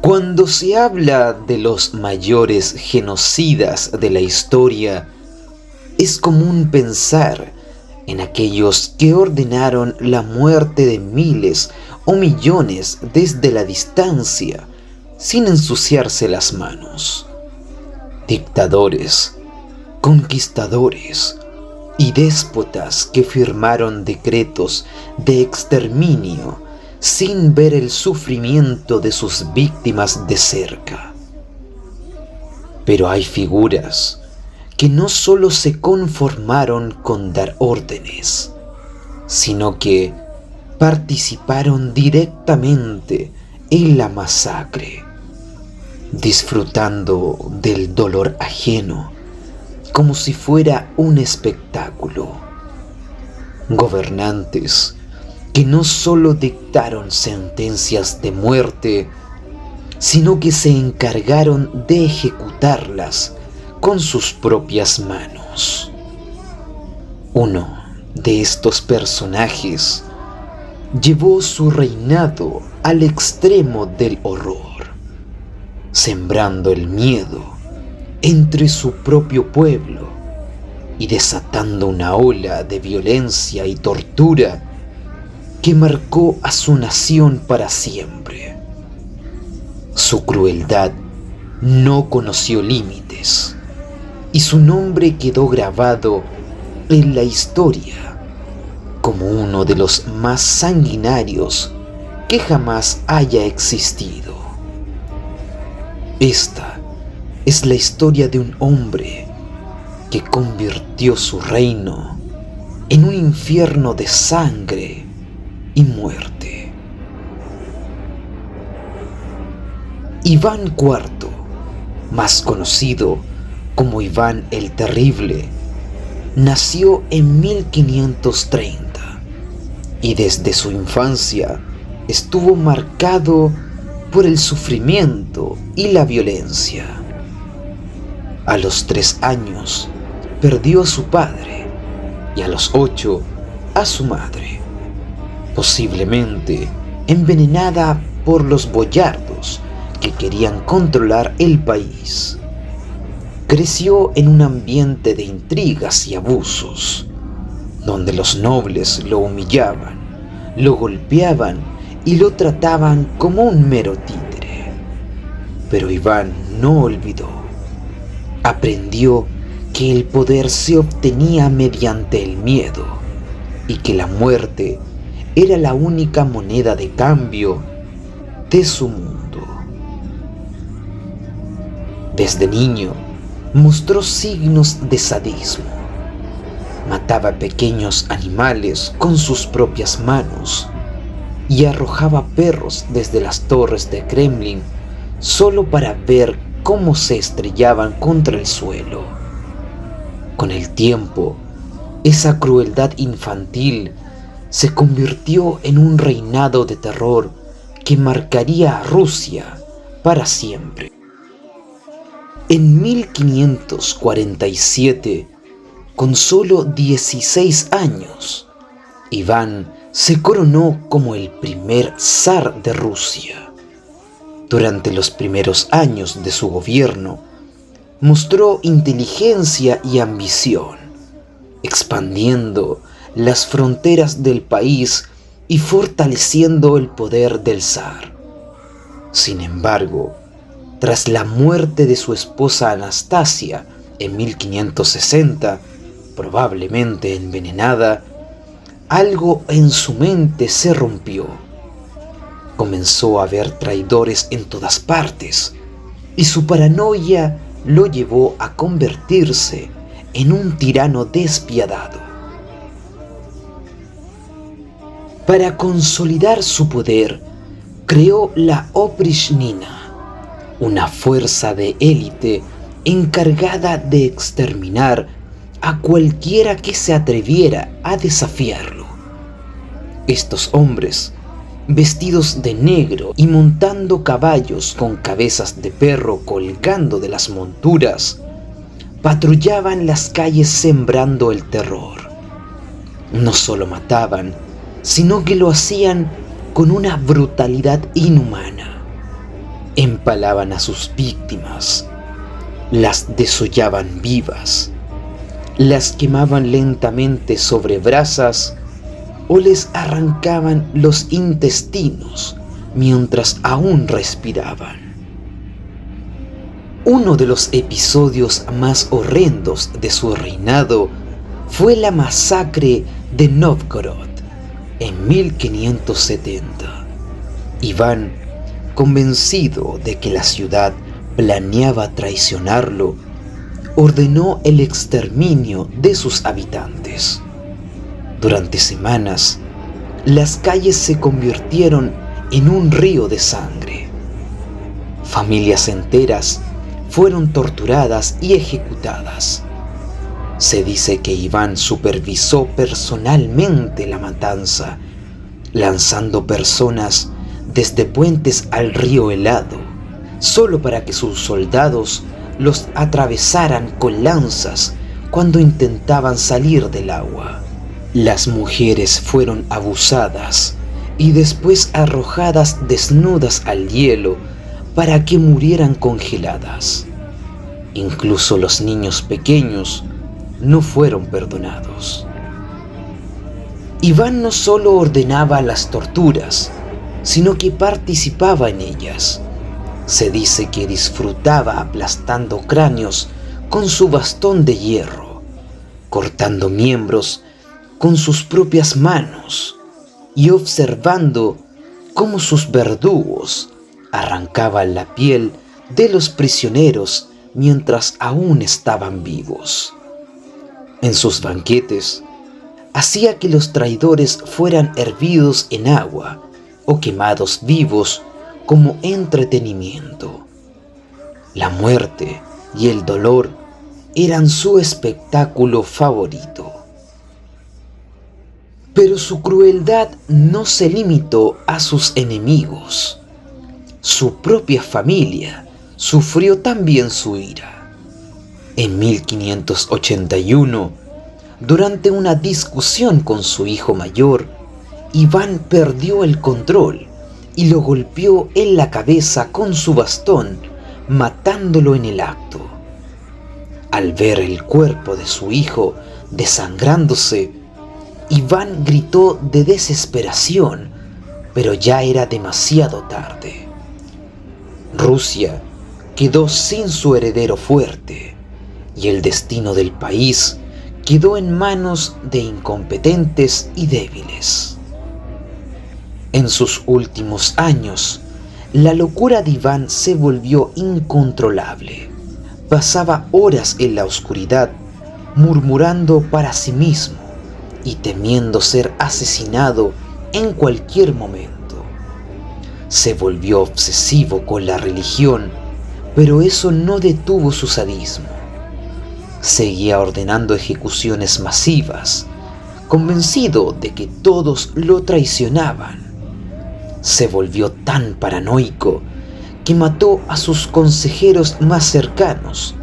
Cuando se habla de los mayores genocidas de la historia, es común pensar en aquellos que ordenaron la muerte de miles o millones desde la distancia, sin ensuciarse las manos. Dictadores, conquistadores y déspotas que firmaron decretos de exterminio sin ver el sufrimiento de sus víctimas de cerca. Pero hay figuras que no solo se conformaron con dar órdenes, sino que participaron directamente en la masacre, disfrutando del dolor ajeno como si fuera un espectáculo. Gobernantes que no solo dictaron sentencias de muerte, sino que se encargaron de ejecutarlas con sus propias manos. Uno de estos personajes llevó su reinado al extremo del horror, sembrando el miedo entre su propio pueblo y desatando una ola de violencia y tortura que marcó a su nación para siempre. Su crueldad no conoció límites y su nombre quedó grabado en la historia como uno de los más sanguinarios que jamás haya existido. Esta es la historia de un hombre que convirtió su reino en un infierno de sangre y muerte. Iván IV, más conocido como Iván el Terrible, nació en 1530 y desde su infancia estuvo marcado por el sufrimiento y la violencia. A los 3 años perdió a su padre y a los 8 a su madre, posiblemente envenenada por los boyardos que querían controlar el país. Creció en un ambiente de intrigas y abusos, donde los nobles lo humillaban, lo golpeaban y lo trataban como un mero títere. Pero Iván no olvidó. Aprendió que el poder se obtenía mediante el miedo y que la muerte era la única moneda de cambio de su mundo. Desde niño mostró signos de sadismo. Mataba pequeños animales con sus propias manos y arrojaba perros desde las torres de Kremlin solo para ver cómo se estrellaban contra el suelo. Con el tiempo, esa crueldad infantil se convirtió en un reinado de terror que marcaría a Rusia para siempre. En 1547, con solo 16 años, Iván se coronó como el primer zar de Rusia. Durante los primeros años de su gobierno, mostró inteligencia y ambición, expandiendo las fronteras del país y fortaleciendo el poder del zar. Sin embargo, tras la muerte de su esposa Anastasia en 1560, probablemente envenenada, algo en su mente se rompió. Comenzó a ver traidores en todas partes y su paranoia lo llevó a convertirse en un tirano despiadado. Para consolidar su poder, creó la Oprichnina, una fuerza de élite encargada de exterminar a cualquiera que se atreviera a desafiarlo. Estos hombres, vestidos de negro y montando caballos con cabezas de perro colgando de las monturas, patrullaban las calles sembrando el terror. No solo mataban, sino que lo hacían con una brutalidad inhumana. Empalaban a sus víctimas, las desollaban vivas, las quemaban lentamente sobre brasas o les arrancaban los intestinos mientras aún respiraban. Uno de los episodios más horrendos de su reinado fue la masacre de Novgorod en 1570. Iván, convencido de que la ciudad planeaba traicionarlo, ordenó el exterminio de sus habitantes. Durante semanas, las calles se convirtieron en un río de sangre. Familias enteras fueron torturadas y ejecutadas. Se dice que Iván supervisó personalmente la matanza, lanzando personas desde puentes al río helado, solo para que sus soldados los atravesaran con lanzas cuando intentaban salir del agua. Las mujeres fueron abusadas y después arrojadas desnudas al hielo para que murieran congeladas. Incluso los niños pequeños no fueron perdonados. Iván no solo ordenaba las torturas, sino que participaba en ellas. Se dice que disfrutaba aplastando cráneos con su bastón de hierro, cortando miembros con sus propias manos y observando cómo sus verdugos arrancaban la piel de los prisioneros mientras aún estaban vivos. En sus banquetes, hacía que los traidores fueran hervidos en agua o quemados vivos como entretenimiento. La muerte y el dolor eran su espectáculo favorito. Pero su crueldad no se limitó a sus enemigos. Su propia familia sufrió también su ira. En 1581, durante una discusión con su hijo mayor, Iván perdió el control y lo golpeó en la cabeza con su bastón, matándolo en el acto. Al ver el cuerpo de su hijo desangrándose, Iván gritó de desesperación, pero ya era demasiado tarde. Rusia quedó sin su heredero fuerte y el destino del país quedó en manos de incompetentes y débiles. En sus últimos años, la locura de Iván se volvió incontrolable. Pasaba horas en la oscuridad, murmurando para sí mismo y temiendo ser asesinado en cualquier momento. Se volvió obsesivo con la religión, pero eso no detuvo su sadismo. Seguía ordenando ejecuciones masivas, convencido de que todos lo traicionaban. Se volvió tan paranoico que mató a sus consejeros más cercanos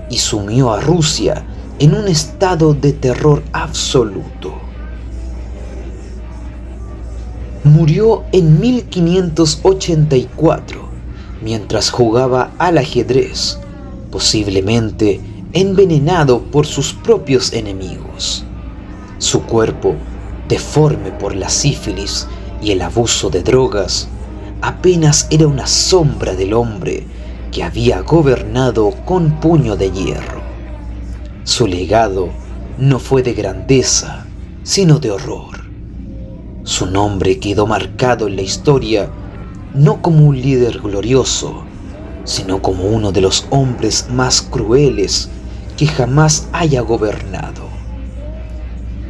y sumió a Rusia en un estado de terror absoluto. Murió en 1584 mientras jugaba al ajedrez, posiblemente envenenado por sus propios enemigos. Su cuerpo, deforme por la sífilis y el abuso de drogas, apenas era una sombra del hombre que había gobernado con puño de hierro. Su legado no fue de grandeza, sino de horror. Su nombre quedó marcado en la historia no como un líder glorioso, sino como uno de los hombres más crueles que jamás haya gobernado.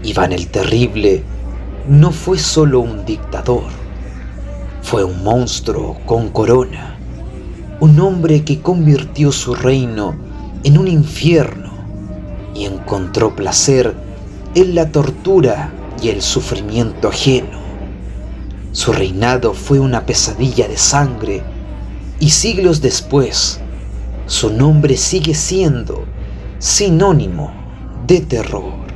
Iván el Terrible no fue solo un dictador, fue un monstruo con corona, un hombre que convirtió su reino en un infierno y encontró placer en la tortura y el sufrimiento ajeno. Su reinado fue una pesadilla de sangre y siglos después, su nombre sigue siendo sinónimo de terror.